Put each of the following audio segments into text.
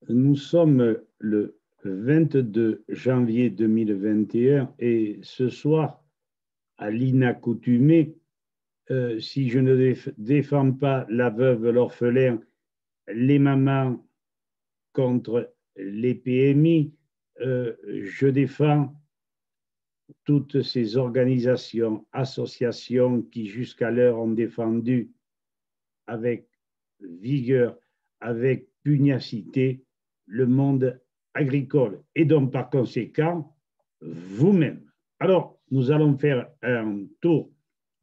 Nous sommes le 22 janvier 2021 et ce soir, à l'inaccoutumée, si je ne défends pas la veuve, l'orphelin, les mamans contre les PMI, je défends toutes ces organisations, associations qui jusqu'à l'heure ont défendu avec vigueur, avec pugnacité, le monde agricole et donc par conséquent vous-même. Alors, nous allons faire un tour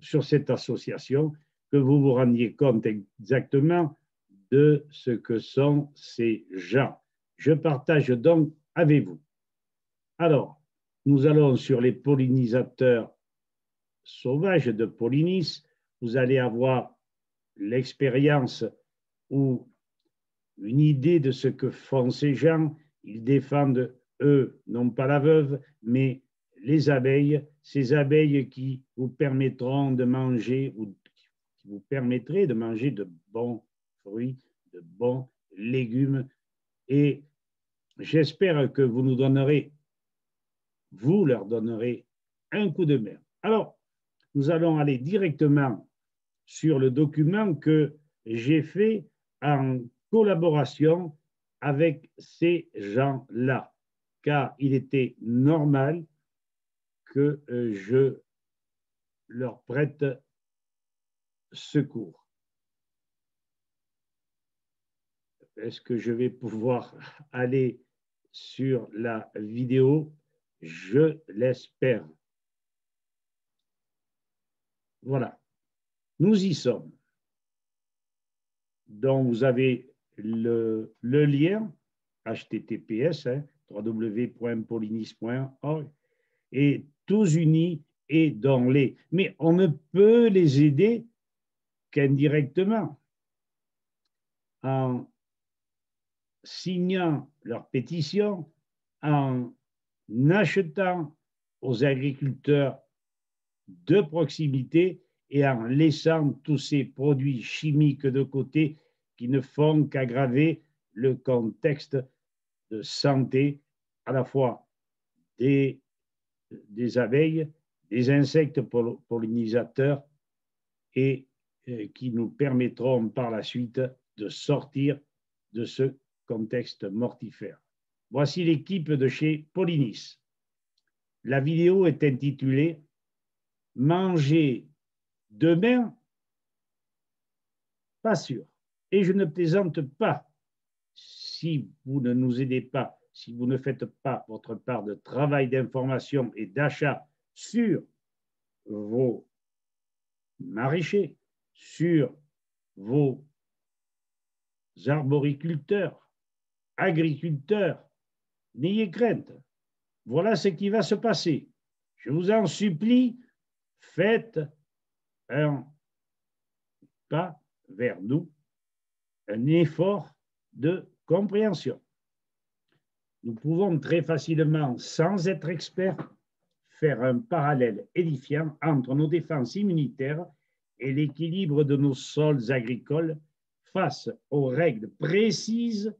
sur cette association, que vous vous rendiez compte exactement de ce que sont ces gens. Je partage donc avec vous. Alors, nous allons sur les pollinisateurs sauvages de Polynice. Vous allez avoir l'expérience ou une idée de ce que font ces gens. Ils défendent, eux, non pas la veuve, mais les abeilles, ces abeilles qui vous permettront de manger ou qui vous permettraient de manger de bons fruits, de bons légumes. Et j'espère que vous nous donnerez, vous leur donnerez un coup de main. Alors, nous allons aller directement sur le document que j'ai fait en collaboration avec ces gens-là, car il était normal que je leur prête secours. Est-ce que je vais pouvoir aller sur la vidéo? Je l'espère. Voilà, nous y sommes. Donc, vous avez le lien https www.polynice.org et tous unis et dans les. Mais on ne peut les aider qu'indirectement en signant leur pétition, en achetant aux agriculteurs de proximité et en laissant tous ces produits chimiques de côté qui ne font qu'aggraver le contexte de santé à la fois des abeilles, des insectes pollinisateurs et qui nous permettront par la suite de sortir de ce contexte mortifère. Voici l'équipe de chez Polynice. La vidéo est intitulée « Manger demain, pas sûr ». Et je ne plaisante pas. Si vous ne nous aidez pas, si vous ne faites pas votre part de travail d'information et d'achat sur vos maraîchers, sur vos arboriculteurs, agriculteurs, n'ayez crainte. Voilà ce qui va se passer. Je vous en supplie, faites un pas vers nous, un effort de compréhension. Nous pouvons très facilement, sans être experts, faire un parallèle édifiant entre nos défenses immunitaires et l'équilibre de nos sols agricoles face aux règles précises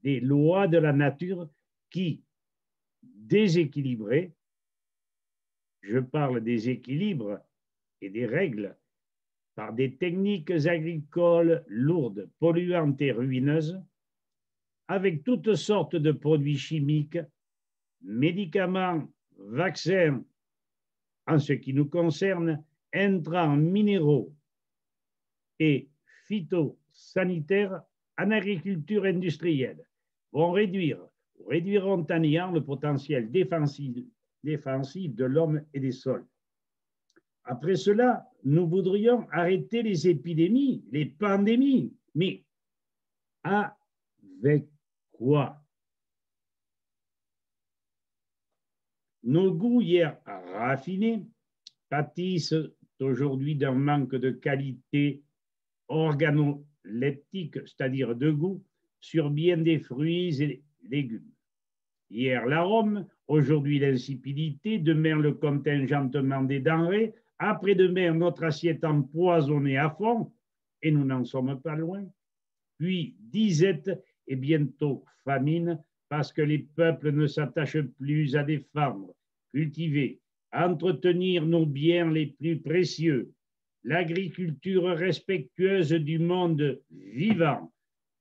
des lois de la nature qui, déséquilibrées, je parle des équilibres et des règles, par des techniques agricoles lourdes, polluantes et ruineuses, avec toutes sortes de produits chimiques, médicaments, vaccins, en ce qui nous concerne, intrants minéraux et phytosanitaires en agriculture industrielle, vont réduiront à néant le potentiel défensif de l'homme et des sols. Après cela, nous voudrions arrêter les épidémies, les pandémies, mais avec quoi? Nos goûts hier raffinés pâtissent aujourd'hui d'un manque de qualité organoleptique, c'est-à-dire de goût, sur bien des fruits et légumes. Hier l'arôme, aujourd'hui l'insipidité, demain le contingentement des denrées, après-demain notre assiette empoisonnée à fond, et nous n'en sommes pas loin, puis disette et bientôt famine, parce que les peuples ne s'attachent plus à défendre, cultiver, entretenir nos biens les plus précieux, l'agriculture respectueuse du monde vivant.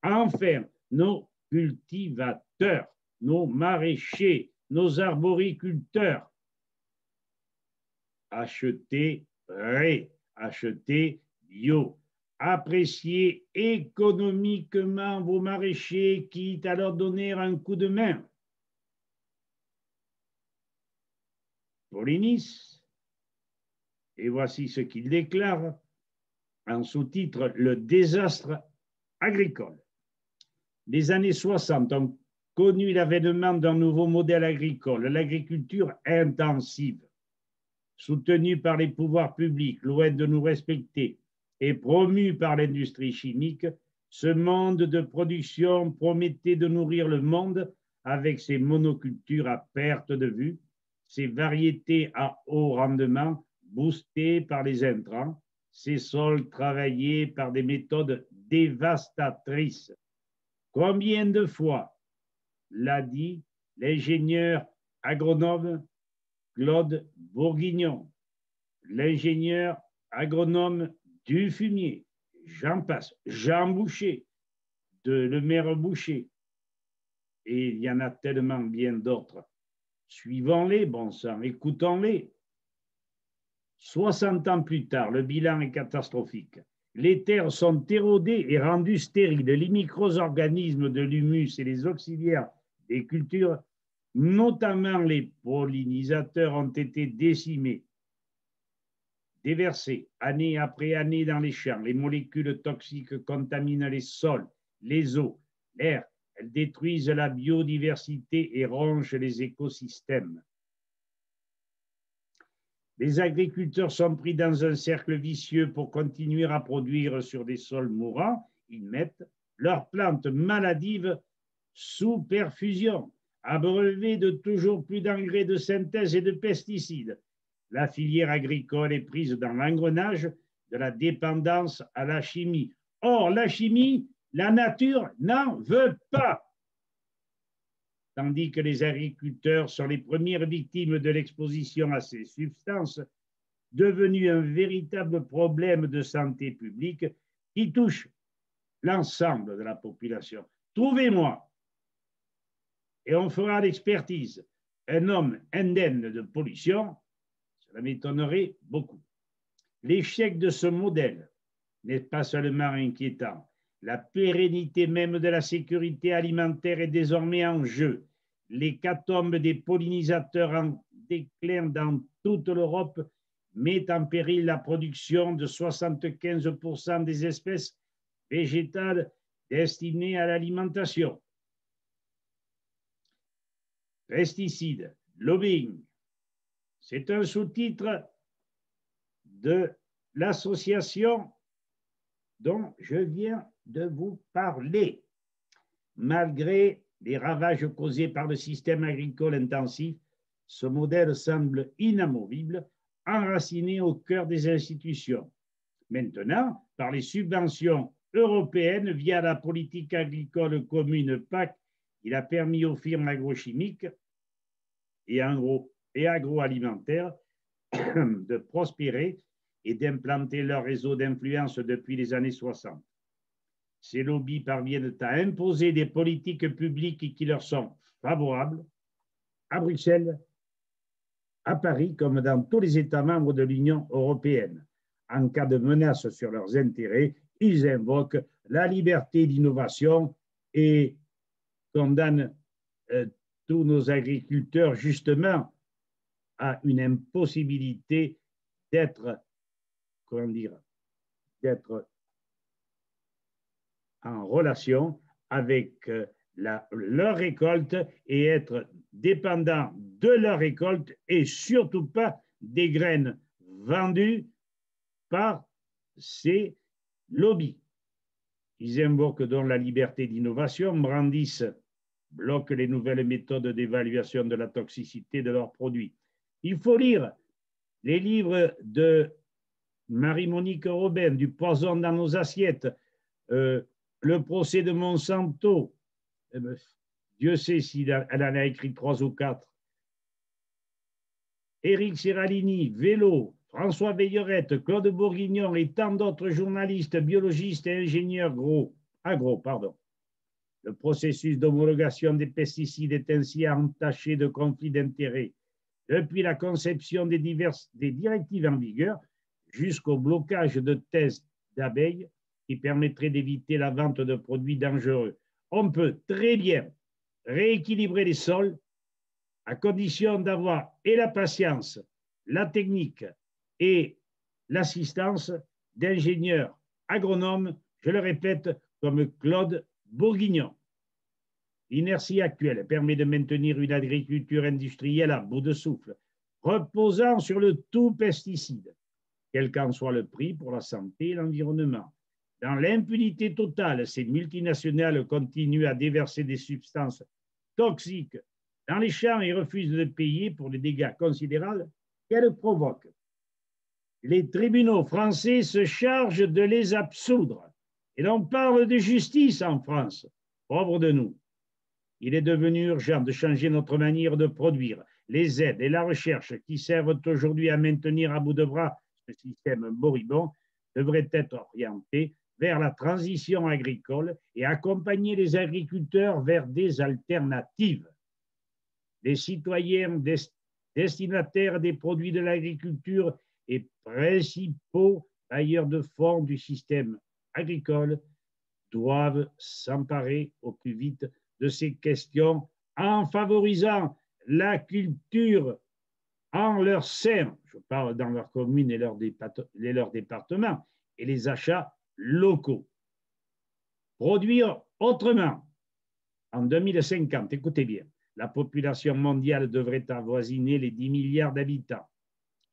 Enfin, nos cultivateurs, nos maraîchers, nos arboriculteurs. Achetez vrai, achetez bio. Appréciez économiquement vos maraîchers, quitte à leur donner un coup de main. Polynice, et voici ce qu'il déclare en sous-titre « Le désastre agricole ». Les années 60 ont connu l'avènement d'un nouveau modèle agricole, l'agriculture intensive, soutenue par les pouvoirs publics, loin de nous respecter, et promue par l'industrie chimique. Ce mode de production promettait de nourrir le monde avec ses monocultures à perte de vue, ses variétés à haut rendement boostées par les intrants, ses sols travaillés par des méthodes dévastatrices. Combien de fois l'a dit l'ingénieur agronome Claude Bourguignon, l'ingénieur agronome Dufumier, j'en passe, Jean Boucher, le maire Boucher, et il y en a tellement bien d'autres. Suivons-les, bon sang, écoutons-les. 60 ans plus tard, le bilan est catastrophique. Les terres sont érodées et rendues stériles. Les micro-organismes de l'humus et les auxiliaires des cultures, notamment les pollinisateurs, ont été décimés, déversés année après année dans les champs. Les molécules toxiques contaminent les sols, les eaux, l'air. Elles détruisent la biodiversité et rongent les écosystèmes. Les agriculteurs sont pris dans un cercle vicieux pour continuer à produire sur des sols mourants. Ils mettent leurs plantes maladives sous perfusion, abreuvées de toujours plus d'engrais de synthèse et de pesticides. La filière agricole est prise dans l'engrenage de la dépendance à la chimie. Or, la chimie, la nature n'en veut pas. Tandis que les agriculteurs sont les premières victimes de l'exposition à ces substances, devenues un véritable problème de santé publique qui touche l'ensemble de la population. Trouvez-moi, et on fera l'expertise, un homme indemne de pollution, cela m'étonnerait beaucoup. L'échec de ce modèle n'est pas seulement inquiétant. La pérennité même de la sécurité alimentaire est désormais en jeu. L'hécatombe des pollinisateurs en déclin dans toute l'Europe met en péril la production de 75% des espèces végétales destinées à l'alimentation. Pesticides, lobbying, c'est un sous-titre de l'association dont je viens de vous parler. Malgré les ravages causés par le système agricole intensif, ce modèle semble inamovible, enraciné au cœur des institutions. Maintenant, par les subventions européennes via la politique agricole commune PAC, il a permis aux firmes agrochimiques et agroalimentaires de prospérer et d'implanter leur réseau d'influence depuis les années 60. Ces lobbies parviennent à imposer des politiques publiques qui leur sont favorables à Bruxelles, à Paris, comme dans tous les États membres de l'Union européenne. En cas de menace sur leurs intérêts, ils invoquent la liberté d'innovation et condamnent tous nos agriculteurs justement à une impossibilité d'être en relation avec leur récolte et être dépendant de leur récolte et surtout pas des graines vendues par ces lobbies. Ils invoquent donc la liberté d'innovation, bloquent les nouvelles méthodes d'évaluation de la toxicité de leurs produits. Il faut lire les livres de Marie-Monique Robin, du poison dans nos assiettes, le procès de Monsanto, Dieu sait si elle en a écrit 3 ou 4. Éric Serralini, Vélo, François Veillerette, Claude Bourguignon et tant d'autres journalistes, biologistes et ingénieurs agro. Le processus d'homologation des pesticides est ainsi entaché de conflits d'intérêts, depuis la conception des directives en vigueur jusqu'au blocage de tests d'abeilles qui permettraient d'éviter la vente de produits dangereux. On peut très bien rééquilibrer les sols à condition d'avoir et la patience, la technique et l'assistance d'ingénieurs agronomes, je le répète, comme Claude Bourguignon. L'inertie actuelle permet de maintenir une agriculture industrielle à bout de souffle, reposant sur le tout pesticide, quel qu'en soit le prix pour la santé et l'environnement. Dans l'impunité totale, ces multinationales continuent à déverser des substances toxiques dans les champs et refusent de payer pour les dégâts considérables qu'elles provoquent. Les tribunaux français se chargent de les absoudre. Et l'on parle de justice en France. Pauvre de nous. Il est devenu urgent de changer notre manière de produire. Les aides et la recherche qui servent aujourd'hui à maintenir à bout de bras ce système moribond devraient être orientées vers la transition agricole et accompagner les agriculteurs vers des alternatives. Les citoyens destinataires des produits de l'agriculture et principaux bailleurs de fonds du système agricole doivent s'emparer au plus vite de ces questions en favorisant la culture en leur sein, je parle dans leur commune et leur département, et les achats locaux. Produire autrement. En 2050, écoutez bien, la population mondiale devrait avoisiner les 10 milliards d'habitants.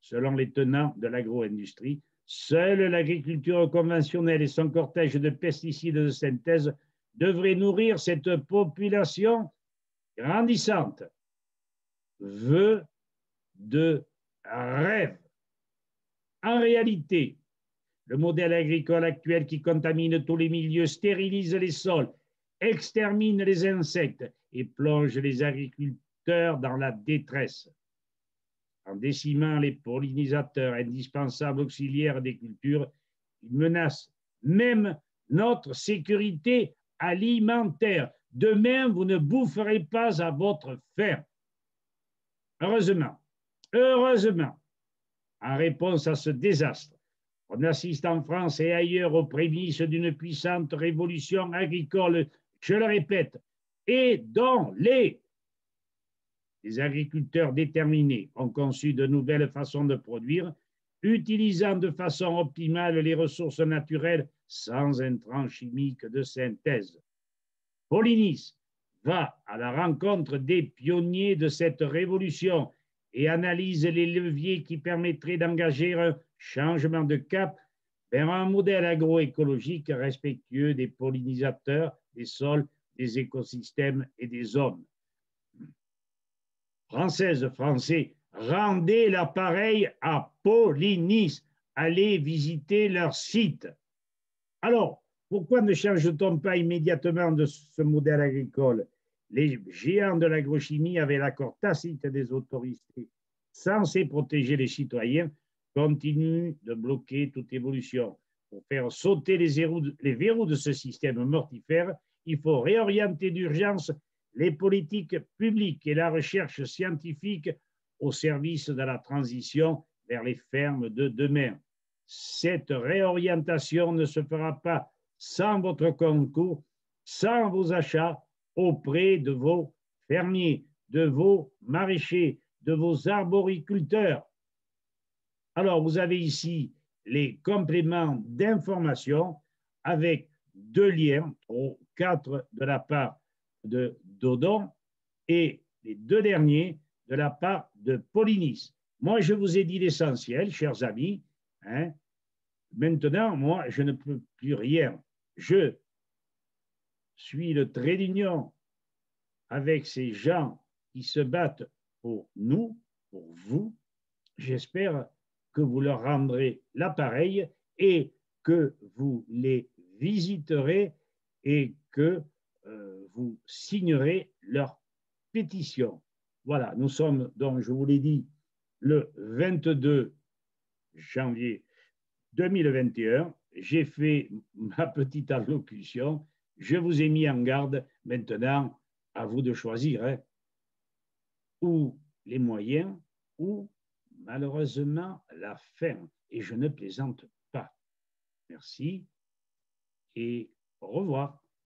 Selon les tenants de l'agro-industrie, seule l'agriculture conventionnelle et son cortège de pesticides de synthèse devraient nourrir cette population grandissante. Vœu de rêve. En réalité, le modèle agricole actuel qui contamine tous les milieux, stérilise les sols, extermine les insectes et plonge les agriculteurs dans la détresse. En décimant les pollinisateurs indispensables auxiliaires des cultures, il menace même notre sécurité alimentaire. Demain, vous ne boufferez pas à votre faim. Heureusement, en réponse à ce désastre, on assiste en France et ailleurs aux prémices d'une puissante révolution agricole, je le répète, et dont les agriculteurs déterminés ont conçu de nouvelles façons de produire, utilisant de façon optimale les ressources naturelles sans intrants chimiques de synthèse. Polynice va à la rencontre des pionniers de cette révolution et analyse les leviers qui permettraient d'engager un changement de cap vers un modèle agroécologique respectueux des pollinisateurs, des sols, des écosystèmes et des hommes. Françaises, Français, rendez l'appareil à Polynice, allez visiter leur site. Alors, pourquoi ne change-t-on pas immédiatement de ce modèle agricole? Les géants de l'agrochimie avaient l'accord tacite des autorités censés protéger les citoyens, continuent de bloquer toute évolution. Pour faire sauter les verrous de ce système mortifère, il faut réorienter d'urgence les politiques publiques et la recherche scientifique au service de la transition vers les fermes de demain. Cette réorientation ne se fera pas sans votre concours, sans vos achats auprès de vos fermiers, de vos maraîchers, de vos arboriculteurs. Alors, vous avez ici les compléments d'information avec 2 liens, 4 de la part de Dodon et les 2 derniers de la part de Polynice. Moi, je vous ai dit l'essentiel, chers amis. Hein. Maintenant, moi, je ne peux plus rien. Je suis le trait d'union avec ces gens qui se battent pour nous, pour vous. J'espère que vous leur rendrez l'appareil et que vous les visiterez et que vous signerez leur pétition. Voilà, nous sommes, donc, je vous l'ai dit, le 22 janvier 2021. J'ai fait ma petite allocution. Je vous ai mis en garde. Maintenant, à vous de choisir, hein, ou les moyens, ou malheureusement la fin. Et je ne plaisante pas. Merci et au revoir.